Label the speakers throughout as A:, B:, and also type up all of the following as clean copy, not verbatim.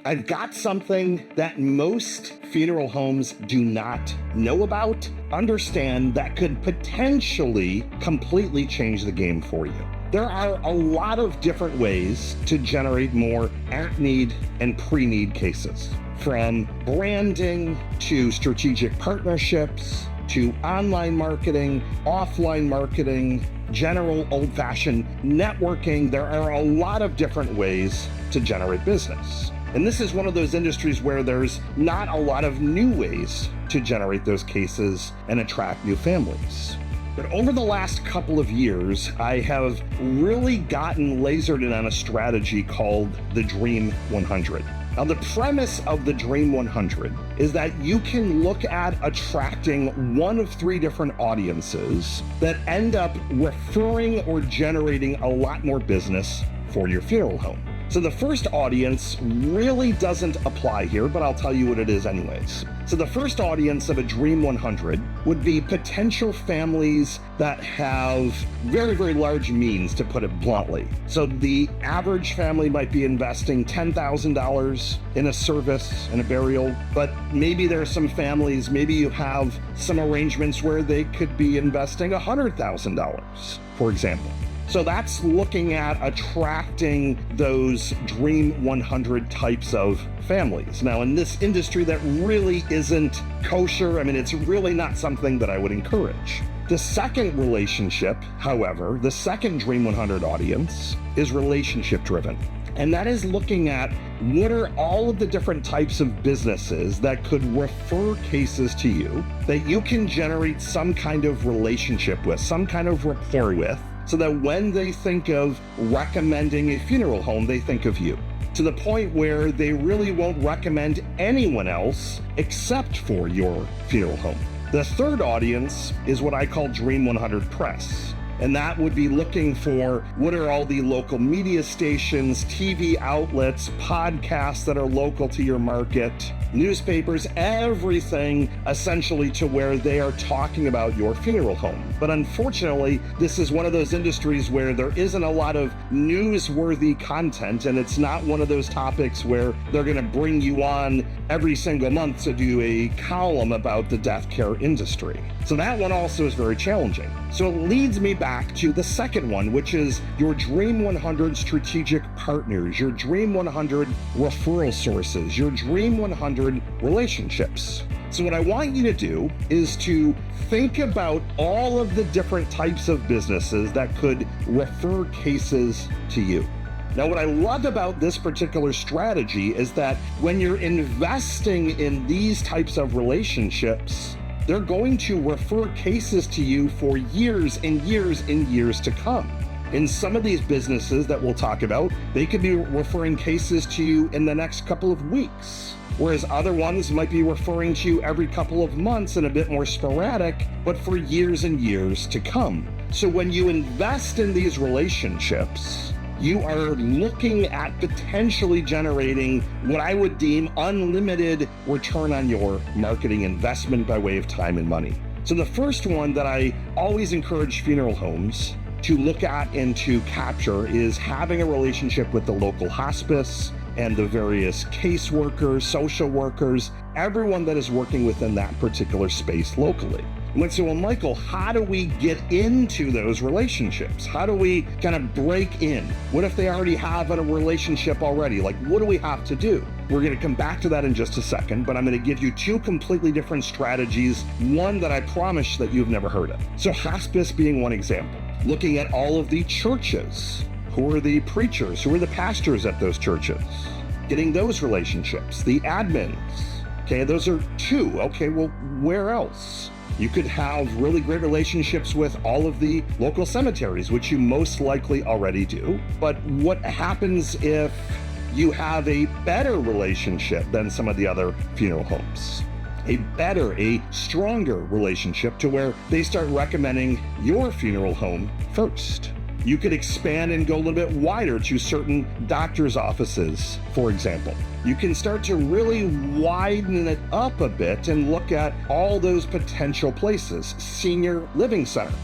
A: I've got something that most funeral homes do not know about, understand, that could potentially completely change the game for you. There are a lot of different ways to generate more at-need and pre-need cases, from branding to strategic partnerships to online marketing, offline marketing, general old-fashioned networking. There are a lot of different ways to generate business. And this is one of those industries where there's not a lot of new ways to generate those cases and attract new families. But over the last couple of years, I have really gotten lasered in on a strategy called the Dream 100. Now, the premise of the Dream 100 is that you can look at attracting one of three different audiences that end up referring or generating a lot more business for your funeral home. So the first audience really doesn't apply here, but I'll tell you what it is anyways. So the first audience of a Dream 100 would be potential families that have very, very large means, to put it bluntly. So the average family might be investing $10,000 in a service and a burial, but maybe there are some families, maybe you have some arrangements where they could be investing $100,000, for example. So that's looking at attracting those Dream 100 types of families. Now, in this industry that really isn't kosher, it's really not something that I would encourage. The second relationship, however, the second Dream 100 audience is relationship driven. And that is looking at what are all of the different types of businesses that could refer cases to you that you can generate some kind of relationship with, some kind of rapport with, so that when they think of recommending a funeral home, they think of you, to the point where they really won't recommend anyone else except for your funeral home. The third audience is what I call Dream 100 Press. And that would be looking for what are all the local media stations, TV outlets, podcasts that are local to your market, newspapers, everything essentially to where they are talking about your funeral home. But unfortunately, this is one of those industries where there isn't a lot of newsworthy content, and it's not one of those topics where they're going to bring you on every single month to do a column about the death care industry. So that one also is very challenging. So it leads me back to the second one, which is your Dream 100 strategic partners, your Dream 100 referral sources, your Dream 100 relationships. So what I want you to do is to think about all of the different types of businesses that could refer cases to you. Now, what I love about this particular strategy is that when you're investing in these types of relationships, they're going to refer cases to you for years and years and years to come. In some of these businesses that we'll talk about, they could be referring cases to you in the next couple of weeks, whereas other ones might be referring to you every couple of months and a bit more sporadic, but for years and years to come. So when you invest in these relationships, you are looking at potentially generating what I would deem unlimited return on your marketing investment by way of time and money. So the first one that I always encourage funeral homes to look at and to capture is having a relationship with the local hospice and the various caseworkers, social workers, everyone that is working within that particular space locally. And we'd say, well, Michael, how do we get into those relationships? How do we kind of break in? What if they already have a relationship already? Like, what do we have to do? We're going to come back to that in just a second, but I'm going to give you two completely different strategies, one that I promise that you've never heard of. So hospice being one example, looking at all of the churches. Who are the preachers? Who are the pastors at those churches? Getting those relationships, the admins. Okay, those are two. Okay, well, where else? You could have really great relationships with all of the local cemeteries, which you most likely already do. But what happens if you have a better relationship than some of the other funeral homes? A stronger relationship to where they start recommending your funeral home first. You could expand and go a little bit wider to certain doctor's offices, for example. You can start to really widen it up a bit and look at all those potential places, senior living centers.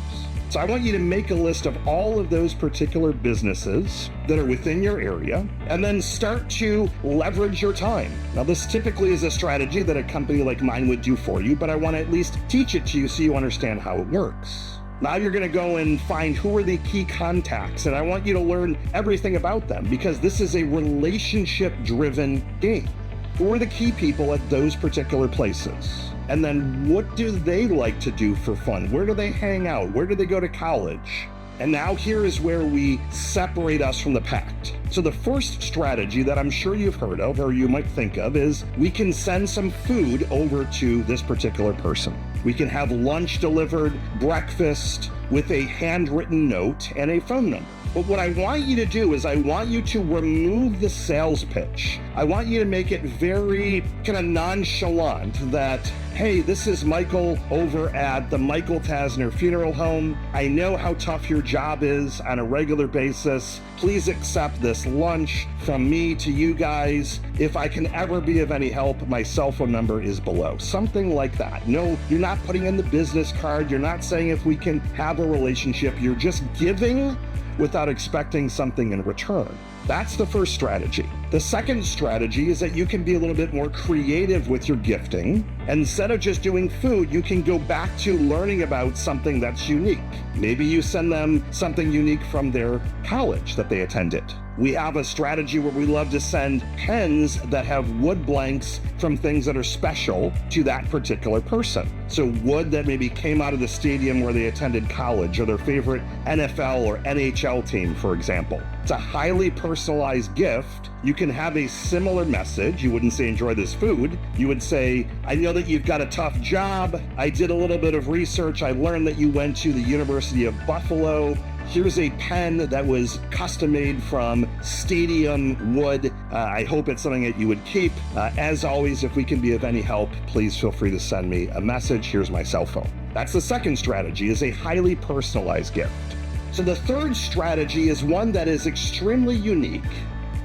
A: So I want you to make a list of all of those particular businesses that are within your area and then start to leverage your time. Now, this typically is a strategy that a company like mine would do for you, but I want to at least teach it to you so you understand how it works. Now you're going to go and find who are the key contacts, and I want you to learn everything about them because this is a relationship-driven game. Who are the key people at those particular places? And then what do they like to do for fun? Where do they hang out? Where do they go to college? And now here is where we separate us from the pack. So the first strategy that I'm sure you've heard of or you might think of is we can send some food over to this particular person. We can have lunch delivered, breakfast with a handwritten note and a phone number. But what I want you to do is I want you to remove the sales pitch. I want you to make it very kind of nonchalant that, hey, this is Michael over at the Michael Tasner Funeral Home. I know how tough your job is on a regular basis. Please accept this lunch from me to you guys. If I can ever be of any help, my cell phone number is below. Something like that. No, you're not putting in the business card. You're not saying if we can have a relationship. You're just giving without expecting something in return. That's the first strategy. The second strategy is that you can be a little bit more creative with your gifting. Instead of just doing food, you can go back to learning about something that's unique. Maybe you send them something unique from their college that they attended. We have a strategy where we love to send pens that have wood blanks from things that are special to that particular person. So wood that maybe came out of the stadium where they attended college or their favorite NFL or NHL team, for example. It's a highly personalized gift. You can have a similar message. You wouldn't say, enjoy this food. You would say, I know that you've got a tough job. I did a little bit of research. I learned that you went to the University of Buffalo. Here's a pen that was custom made from stadium wood. I hope it's something that you would keep. As always, if we can be of any help, please feel free to send me a message. Here's my cell phone. That's the second strategy, is a highly personalized gift. So the third strategy is one that is extremely unique.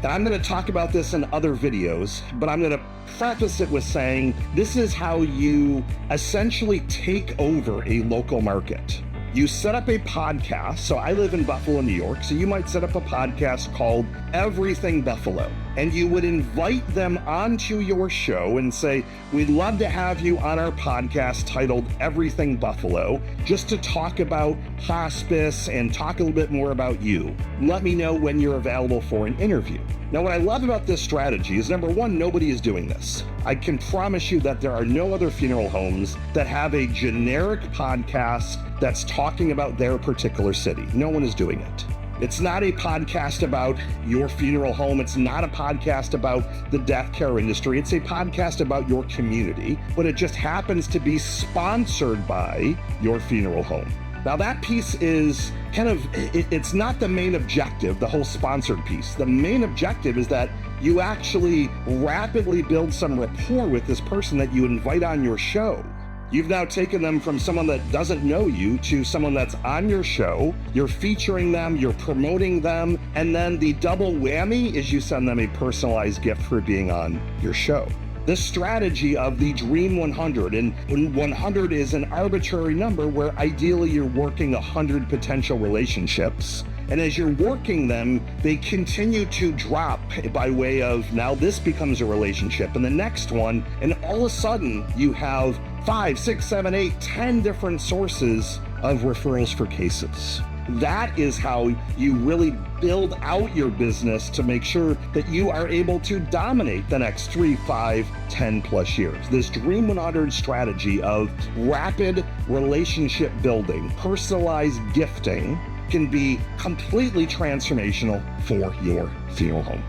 A: And I'm going to talk about this in other videos, but I'm going to preface it with saying this is how you essentially take over a local market. You set up a podcast. So I live in Buffalo, New York. So you might set up a podcast called Everything Buffalo. And you would invite them onto your show and say, we'd love to have you on our podcast titled Everything Buffalo, just to talk about hospice and talk a little bit more about you. Let me know when you're available for an interview. Now, what I love about this strategy is, number one, nobody is doing this. I can promise you that there are no other funeral homes that have a generic podcast that's talking about their particular city. No one is doing it. It's not a podcast about your funeral home. It's not a podcast about the death care industry. It's a podcast about your community, but it just happens to be sponsored by your funeral home. Now that piece is kind of, it's not the main objective, the whole sponsored piece. The main objective is that you actually rapidly build some rapport with this person that you invite on your show. You've now taken them from someone that doesn't know you to someone that's on your show. You're featuring them, you're promoting them, and then the double whammy is you send them a personalized gift for being on your show. This strategy of the Dream 100, and 100 is an arbitrary number where ideally you're working 100 potential relationships. And as you're working them, they continue to drop by way of now this becomes a relationship and the next one. And all of a sudden you have 5, 6, 7, 8, 10 different sources of referrals for cases. That is how you really build out your business to make sure that you are able to dominate the next 3, 5, 10 plus years. This Dream 100 strategy of rapid relationship building, personalized gifting, can be completely transformational for your funeral home.